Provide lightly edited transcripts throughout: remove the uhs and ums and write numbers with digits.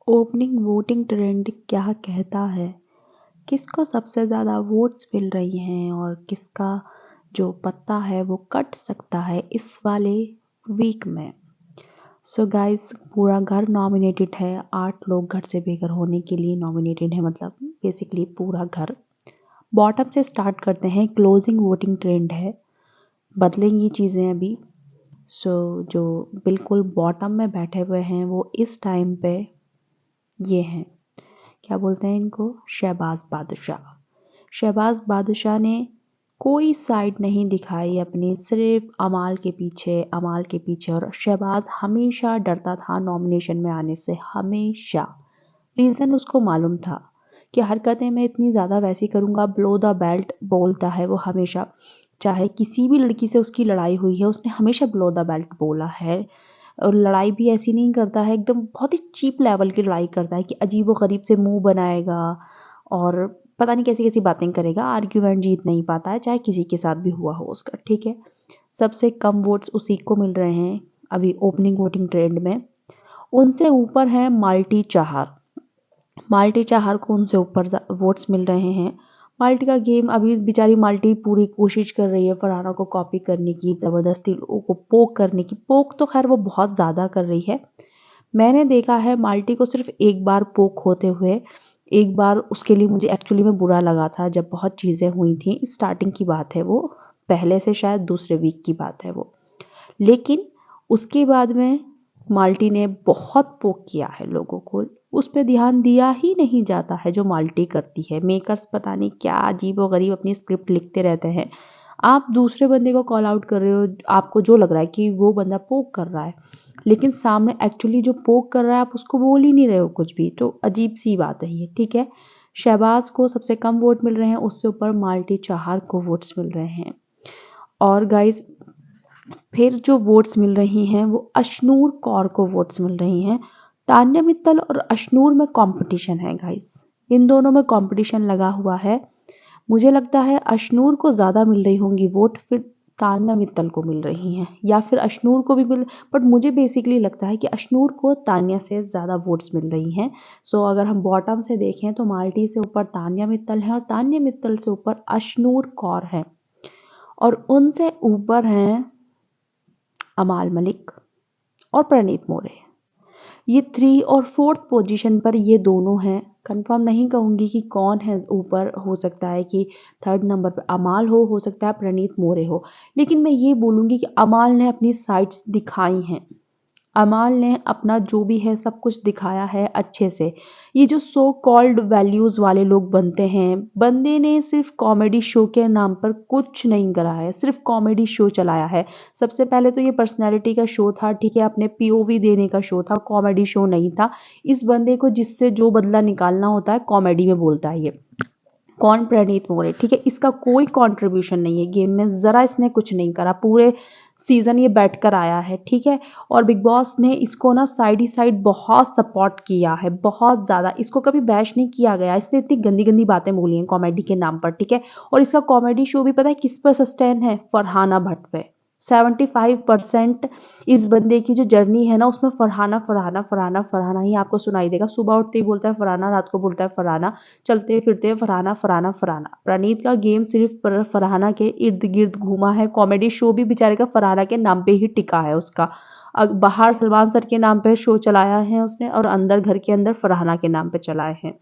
Opening voting trend क्या कहता है? किसको सबसे ज़्यादा वोट्स मिल रही हैं और किसका जो पत्ता है वो कट सकता है इस वाले वीक में? सो गाइस, पूरा घर नॉमिनेटेड है। 8 लोग घर से बेघर होने के लिए नॉमिनेटेड है, मतलब बेसिकली पूरा घर। बॉटम से स्टार्ट करते हैं। क्लोजिंग वोटिंग ट्रेंड है, बदलेंगी चीज़ें अभी। सो जो बिल्कुल बॉटम में बैठे हुए हैं वो इस टाइम पे ये हैं, क्या बोलते हैं इनको, शहबाज बादशाह। शहबाज बादशाह ने कोई साइड नहीं दिखाई अपनी, सिर्फ अमाल के पीछे, अमाल के पीछे। और शहबाज हमेशा डरता था नॉमिनेशन में आने से, हमेशा। रीज़न उसको मालूम था कि हरकतें मैं इतनी ज़्यादा वैसी करूँगा, ब्लो द बेल्ट बोलता है वो हमेशा। चाहे किसी भी लड़की से उसकी लड़ाई हुई है, उसने हमेशा ब्लो द बेल्ट बोला है। और लड़ाई भी ऐसी नहीं करता है, एकदम बहुत ही चीप लेवल की लड़ाई करता है कि अजीबो-गरीब से मुँह बनाएगा और पता नहीं कैसी-कैसी बातें करेगा। आर्ग्यूमेंट जीत नहीं पाता है, चाहे किसी के साथ भी हुआ हो उसका, ठीक है। सबसे कम वोट्स उसी को मिल रहे हैं अभी ओपनिंग वोटिंग ट्रेंड में। उनसे ऊपर है माल्टी चाहर। माल्टी चाहर को उनसे ऊपर वोट्स मिल रहे हैं। माल्टी का गेम अभी, बेचारी माल्टी पूरी कोशिश कर रही है फरहाना को कॉपी करने की, ज़बरदस्ती लोगों को पोक करने की। पोक तो खैर वो बहुत ज़्यादा कर रही है। मैंने देखा है माल्टी को सिर्फ एक बार पोक होते हुए। एक बार उसके लिए मुझे एक्चुअली में बुरा लगा था, जब बहुत चीज़ें हुई थी। स्टार्टिंग की बात है वो, पहले से शायद दूसरे वीक की बात है वो। लेकिन उसके बाद में माल्टी ने बहुत पोक किया है लोगों को। उस पे ध्यान दिया ही नहीं जाता है जो माल्टी करती है। मेकर्स पता नहीं क्या अजीबो-गरीब अपनी स्क्रिप्ट लिखते रहते हैं। आप दूसरे बंदे को कॉल आउट कर रहे हो, आपको जो लग रहा है कि वो बंदा पोक कर रहा है, लेकिन सामने एक्चुअली जो पोक कर रहा है आप उसको बोल ही नहीं रहे हो कुछ भी। तो अजीब सी बात है ये, ठीक है। शहबाज को सबसे कम वोट मिल रहे हैं, उससे ऊपर माल्टी चाहर को वोट्स मिल रहे हैं। और गाइस, फिर जो वोट्स मिल रही हैं वो अशनूर कौर को वोट्स मिल रही हैं। तान्या मित्तल और अशनूर में कंपटीशन है गाइस, इन दोनों में कंपटीशन लगा हुआ है। मुझे लगता है अशनूर को ज़्यादा मिल रही होंगी वोट, फिर तान्या मित्तल को मिल रही हैं, या फिर अशनूर को भी मिल, बट मुझे बेसिकली लगता है कि अशनूर को तान्या से ज़्यादा वोट्स मिल रही हैं। सो अगर हम बॉटम से देखें तो माल्टी से ऊपर तान्या मित्तल है और तान्या मित्तल से ऊपर अशनूर कौर है और उनसे ऊपर हैं अमाल मलिक और प्रणीत मोरे। ये 3 और 4th पोजीशन पर ये दोनों हैं। कंफर्म नहीं कहूँगी कि कौन है ऊपर, हो सकता है कि 3rd नंबर पे अमाल हो सकता है प्रणीत मोरे हो। लेकिन मैं ये बोलूँगी कि अमाल ने अपनी साइड्स दिखाई हैं। अमाल ने अपना जो भी है सब कुछ दिखाया है अच्छे से। ये जो सो कॉल्ड वैल्यूज़ वाले लोग बनते हैं, बंदे ने सिर्फ कॉमेडी शो के नाम पर कुछ नहीं करा है, सिर्फ कॉमेडी शो चलाया है। सबसे पहले तो ये पर्सनैलिटी का शो था, ठीक है, अपने पीओवी देने का शो था, कॉमेडी शो नहीं था। इस बंदे को जिससे जो बदला निकालना होता है कॉमेडी में बोलता है ये। कौन? प्रणीत मोरे, ठीक है। इसका कोई कंट्रीब्यूशन नहीं है गेम में, ज़रा इसने कुछ नहीं करा। पूरे सीज़न ये बैठ कर आया है, ठीक है। और बिग बॉस ने इसको ना साइड ही साइड बहुत सपोर्ट किया है, बहुत ज़्यादा। इसको कभी बैश नहीं किया गया। इसने इतनी गंदी गंदी बातें बोली हैं कॉमेडी के नाम पर, ठीक है। और इसका कॉमेडी शो भी पता है किस पर सस्टेन है? फरहाना भट्ट पे। 75% इस बंदे की जो जर्नी है ना, उसमें फरहाना फरहाना फरहाना फरहाना ही आपको सुनाई देगा। सुबह उठते ही बोलता है फरहाना, रात को बोलता है फरहाना, चलते फिरते फरहाना फरहाना फरहाना। प्रणीत का गेम सिर्फ फरहाना के इर्द गिर्द घूमा है। कॉमेडी शो भी बेचारे का फरहाना के नाम पे ही टिका है उसका। बाहर सलमान सर के नाम पे शो चलाया है उसने और अंदर घर के अंदर फरहाना के नाम पे चलाए हैं।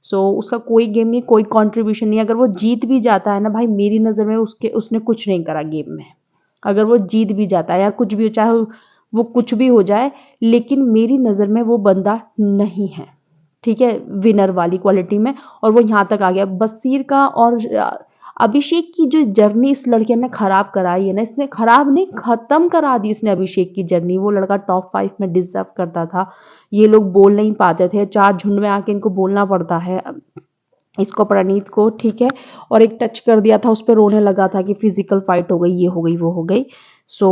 सो उसका कोई गेम नहीं, कोई कंट्रीब्यूशन नहीं। अगर वो जीत भी जाता है ना भाई, मेरी नज़र में उसने कुछ नहीं करा गेम में। अगर वो जीत भी जाता है या कुछ भी, चाहे वो कुछ भी हो जाए, लेकिन मेरी नज़र में वो बंदा नहीं है, ठीक है, विनर वाली क्वालिटी में। और वो यहाँ तक आ गया। बसीर का और अभिषेक की जो जर्नी इस लड़के ने खराब कराई है ना, इसने खराब नहीं, खत्म करा दी इसने अभिषेक की जर्नी। वो लड़का टॉप 5 में डिजर्व करता था। ये लोग बोल नहीं पाते थे, 4 झुंड में आके इनको बोलना पड़ता है इसको, प्रणीत को, ठीक है। और एक टच कर दिया था, उस पर रोने लगा था कि फिजिकल फाइट हो गई, ये हो गई, वो हो गई। सो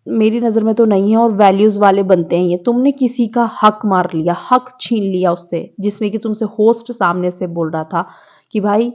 मेरी नज़र में तो नहीं है। और वैल्यूज़ वाले बनते हैं ये। तुमने किसी का हक मार लिया, हक छीन लिया उससे, जिसमें कि तुमसे होस्ट सामने से बोल रहा था कि भाई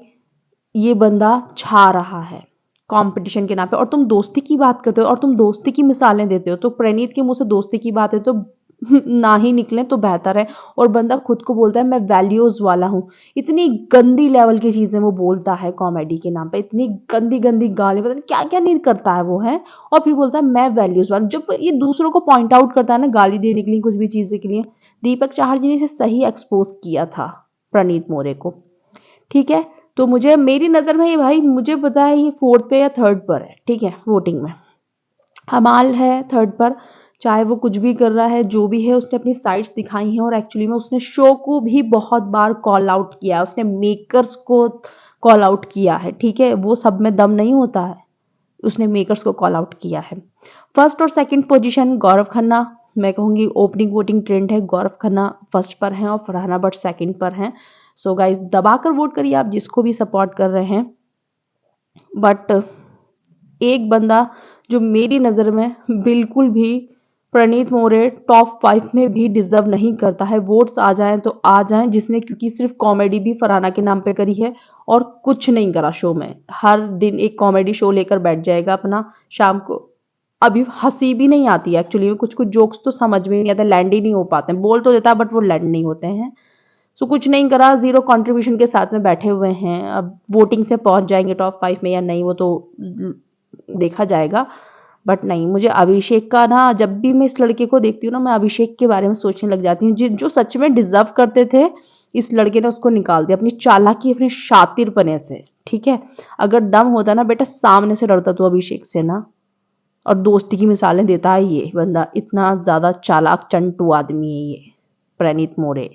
ये बंदा छा रहा है कंपटीशन के नाम पे, और तुम दोस्ती की बात करते हो और तुम दोस्ती की मिसालें देते हो। तो प्रणीत के मुंह से दोस्ती की बात है तो ना ही निकले तो बेहतर है। और बंदा खुद को बोलता है मैं वैल्यूज वाला हूँ। इतनी गंदी लेवल की चीजें वो बोलता है कॉमेडी के नाम पे, इतनी गंदी गंदी गाली, पता नहीं क्या क्या नहीं करता है वो है। और फिर बोलता है मैं वैल्यूज वाला। जब ये दूसरों को पॉइंट आउट करता है ना गाली देने के लिए, कुछ भी चीजें के लिए, दीपक चाहर जी ने इसे सही एक्सपोज किया था प्रणीत मोरे को। ठीक है, तो मुझे मेरी नजर में ये भाई, मुझे पता है ये फोर्थ पे या थर्ड पर है, ठीक है, वोटिंग में। हमाल है थर्ड पर। चाहे वो कुछ भी कर रहा है, जो भी है, उसने अपनी साइड्स दिखाई हैं और एक्चुअली में उसने शो को भी बहुत बार कॉल आउट किया है, उसने मेकर्स को कॉल आउट किया है। ठीक है, वो सब में दम नहीं होता है, उसने मेकर्स को कॉल आउट किया है। फर्स्ट और सेकंड पोजीशन गौरव खन्ना, मैं कहूंगी ओपनिंग वोटिंग ट्रेंड है, गौरव खन्ना फर्स्ट पर हैं और फरहाना भट्ट सेकंड पर हैं। सो गाइस दबाकर वोट करिए आप जिसको भी सपोर्ट कर रहे हैं। बट एक बंदा जो मेरी नज़र में बिल्कुल भी प्रणीत मोरे टॉप 5 में भी डिजर्व नहीं करता है। वोट्स आ जाएं तो आ जाएं, जिसने क्योंकि सिर्फ कॉमेडी भी फरहाना के नाम पे करी है और कुछ नहीं करा शो में। हर दिन एक कॉमेडी शो लेकर बैठ जाएगा अपना शाम को। अभी हंसी भी नहीं आती है एक्चुअली में, कुछ कुछ जोक्स तो समझ में नहीं आते, लैंड ही नहीं हो पाते हैं, बोल तो देता है बट वो लैंड नहीं होते हैं। सो कुछ नहीं करा, जीरो कंट्रीब्यूशन के साथ में बैठे हुए हैं। अब वोटिंग से पहुंच जाएंगे टॉप 5 में या नहीं वो तो देखा जाएगा। बट नहीं, मुझे अभिषेक का ना, जब भी मैं इस लड़के को देखती हूँ ना, मैं अभिषेक के बारे में सोचने लग जाती हूँ। जो सच में डिजर्व करते थे, इस लड़के ने उसको निकाल दिया अपनी चालाकी, अपने शातिरपने से। ठीक है, अगर दम होता ना बेटा, सामने से लड़ता तो अभिषेक से ना। और दोस्ती की मिसालें देता है ये बंदा, इतना ज्यादा चालाक चंटू आदमी है ये प्रणीत मोरे।